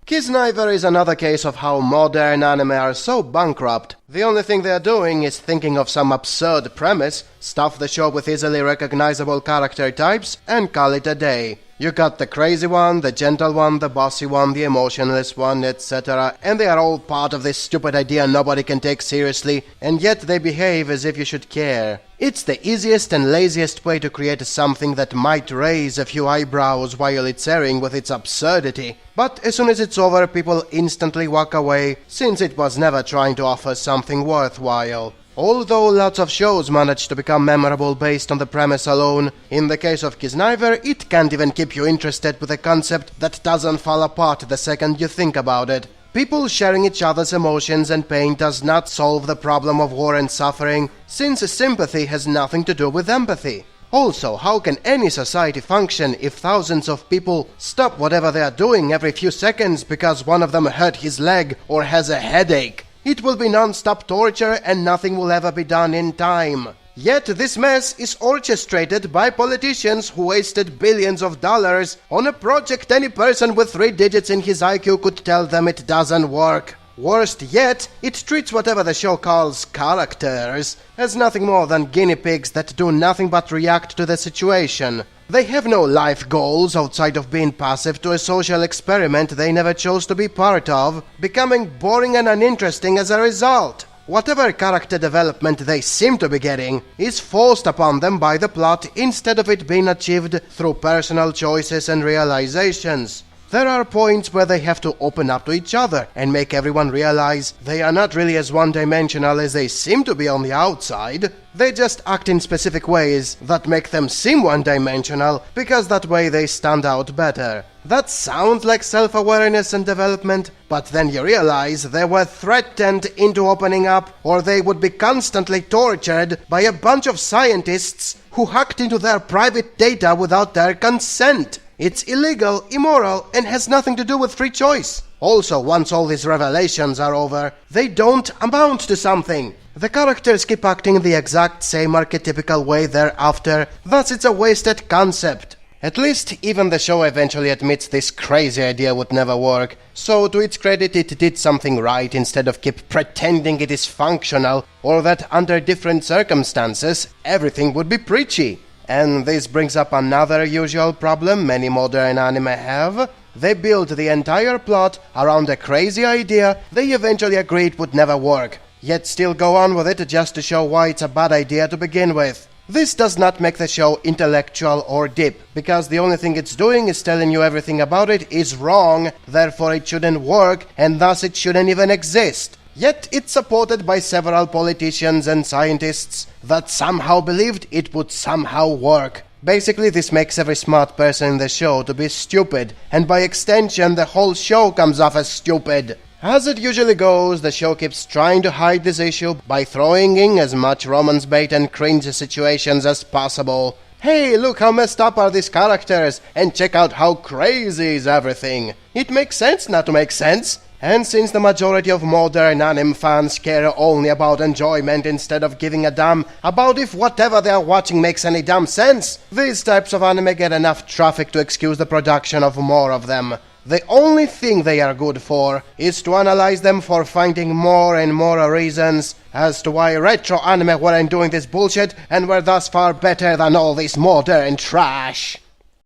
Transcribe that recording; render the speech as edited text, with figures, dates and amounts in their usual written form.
Kiznaiver is another case of how modern anime are so bankrupt. The only thing they're doing is thinking of some absurd premise, stuff the show with easily recognizable character types, and call it a day. You got the crazy one, the gentle one, the bossy one, the emotionless one, etc. And they are all part of this stupid idea nobody can take seriously, and yet they behave as if you should care. It's the easiest and laziest way to create something that might raise a few eyebrows while it's airing with its absurdity. But as soon as it's over, people instantly walk away, since it was never trying to offer something worthwhile. Although lots of shows manage to become memorable based on the premise alone, in the case of Kiznaiver, it can't even keep you interested with a concept that doesn't fall apart the second you think about it. People sharing each other's emotions and pain does not solve the problem of war and suffering, since sympathy has nothing to do with empathy. Also, how can any society function if thousands of people stop whatever they are doing every few seconds because one of them hurt his leg or has a headache? It will be non-stop torture and nothing will ever be done in time. Yet this mess is orchestrated by politicians who wasted billions of dollars on a project any person with 3 digits in his IQ could tell them it doesn't work. Worst yet, it treats whatever the show calls characters as nothing more than guinea pigs that do nothing but react to the situation. They have no life goals outside of being passive to a social experiment they never chose to be part of, becoming boring and uninteresting as a result. Whatever character development they seem to be getting is forced upon them by the plot instead of it being achieved through personal choices and realizations. There are points where they have to open up to each other and make everyone realize they are not really as one-dimensional as they seem to be on the outside. They just act in specific ways that make them seem one-dimensional because that way they stand out better. That sounds like self-awareness and development, but then you realize they were threatened into opening up, or they would be constantly tortured by a bunch of scientists who hacked into their private data without their consent. It's illegal, immoral, and has nothing to do with free choice. Also, once all these revelations are over, they don't amount to something. The characters keep acting the exact same archetypical way thereafter, thus it's a wasted concept. At least, even the show eventually admits this crazy idea would never work, so to its credit it did something right instead of keep pretending it is functional, or that under different circumstances everything would be preachy. And this brings up another usual problem many modern anime have. They build the entire plot around a crazy idea they eventually agreed would never work, yet still go on with it just to show why it's a bad idea to begin with. This does not make the show intellectual or deep, because the only thing it's doing is telling you everything about it is wrong, therefore it shouldn't work, and thus it shouldn't even exist. Yet it's supported by several politicians and scientists that somehow believed it would somehow work. Basically, this makes every smart person in the show to be stupid, and by extension the whole show comes off as stupid. As it usually goes, the show keeps trying to hide this issue by throwing in as much romance bait and cringe situations as possible. Hey, look how messed up are these characters, and check out how crazy is everything. It makes sense not to make sense. And since the majority of modern anime fans care only about enjoyment instead of giving a damn about if whatever they are watching makes any damn sense, these types of anime get enough traffic to excuse the production of more of them. The only thing they are good for is to analyze them for finding more and more reasons as to why retro anime weren't doing this bullshit and were thus far better than all this modern trash.